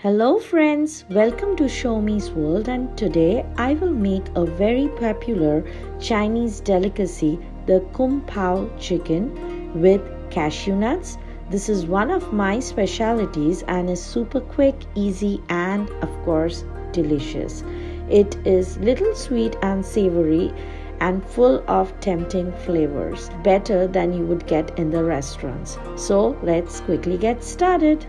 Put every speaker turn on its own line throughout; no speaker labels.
Hello friends, welcome to Show Me's World, and today I will make a very popular Chinese delicacy, the Pao Chicken with cashew nuts. This is one of my specialities and is super quick, easy and of course delicious. It is little sweet and savory and full of tempting flavors, better than you would get in the restaurants. So let's quickly get started.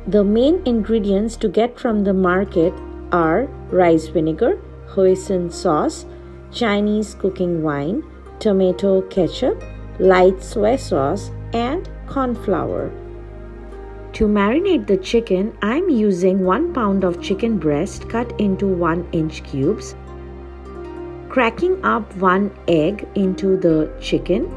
The main ingredients to get from the market are rice vinegar, hoisin sauce, Chinese cooking wine, tomato ketchup, light soy sauce, and corn flour. To marinate the chicken, I'm using 1 pound of chicken breast cut into 1-inch cubes, cracking up 1 egg into the chicken,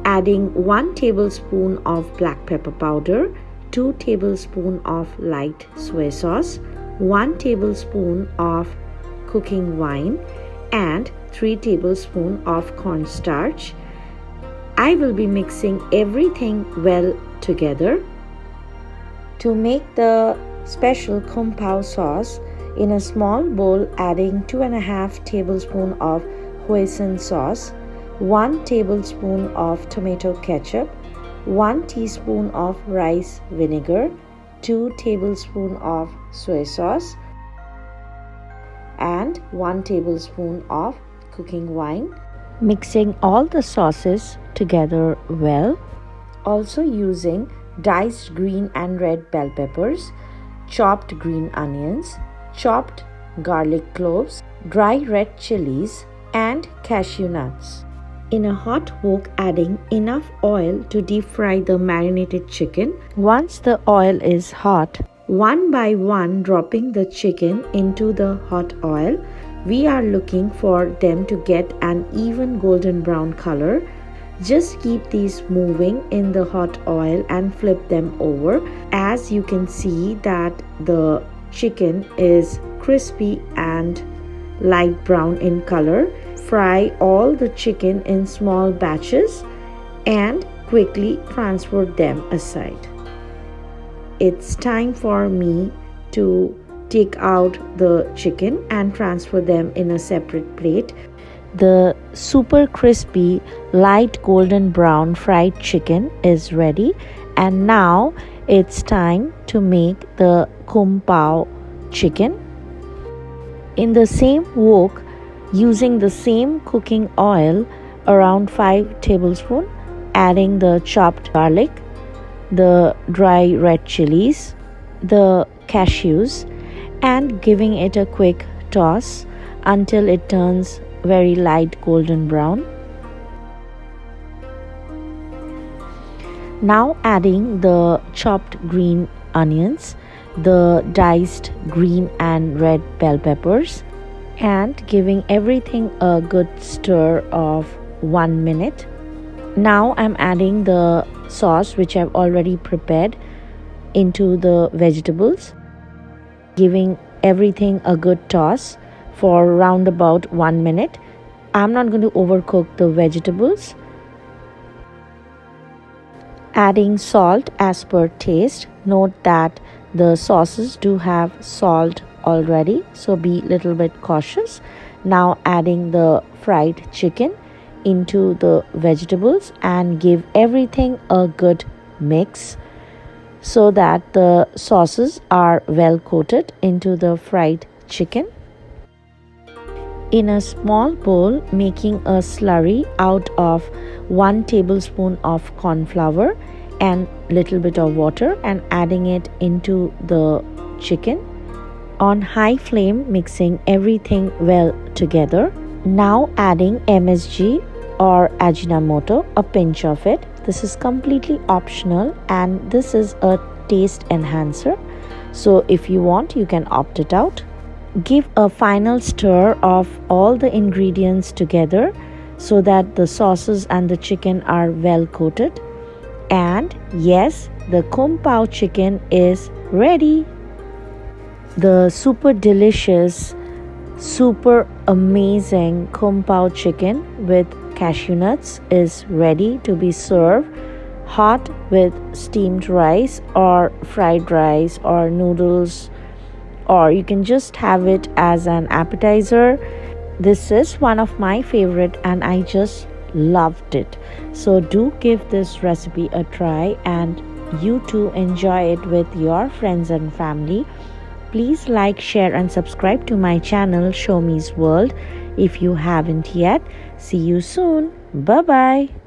adding 1 tablespoon of black pepper powder, 2 tablespoons of light soy sauce, 1 tablespoon of cooking wine, and 3 tablespoons of cornstarch. I will be mixing everything well together. To make the special Pao sauce, in a small bowl adding 2.5 tablespoons of hoisin sauce, 1 tablespoon of tomato ketchup, 1 teaspoon of rice vinegar, 2 tablespoons of soy sauce, and 1 tablespoon of cooking wine. Mixing all the sauces together well. Also using diced green and red bell peppers, chopped green onions, chopped garlic cloves, dry red chilies, and cashew nuts. In a hot wok, adding enough oil to deep fry the marinated chicken. Once the oil is hot, one by one dropping the chicken into the hot oil. We are looking for them to get an even golden brown color. Just keep these moving in the hot oil and flip them over. As you can see that the chicken is crispy and light brown in color. Fry all the chicken in small batches and quickly transfer them aside. It's time for me to take out the chicken and transfer them in a separate plate. The super crispy light golden brown fried chicken is ready, and now it's time to make the Pao chicken. In the same wok, using the same cooking oil, around 5 tablespoons, adding the chopped garlic, the dry red chilies, the cashews, and giving it a quick toss until it turns very light golden brown. Now adding the chopped green onions, the diced green and red bell peppers, and giving everything a good stir of 1 minute. Now I'm adding the sauce which I've already prepared into the vegetables, giving everything a good toss for around about 1 minute. I'm not going to overcook the vegetables. Adding salt as per taste. Note that the sauces do have salt already, so be a little bit cautious. Now adding the fried chicken into the vegetables and give everything a good mix so that the sauces are well coated into the fried chicken. In a small bowl, making a slurry out of 1 tablespoon of corn flour and little bit of water and adding it into the chicken. On high flame, mixing everything well together. Now adding MSG or Ajinomoto, a pinch of it. This is completely optional and this is a taste enhancer. So if you want, you can opt it out. Give a final stir of all the ingredients together so that the sauces and the chicken are well coated. And yes, the Pao chicken is ready. The super delicious, super amazing Pao chicken with cashew nuts is ready to be served hot with steamed rice or fried rice or noodles or you can just have it as an appetizer. This is one of my favorite and I just loved it. So do give this recipe a try and you too enjoy it with your friends and family. Please like, share and subscribe to my channel Show Me's World if you haven't yet. See you soon. Bye bye.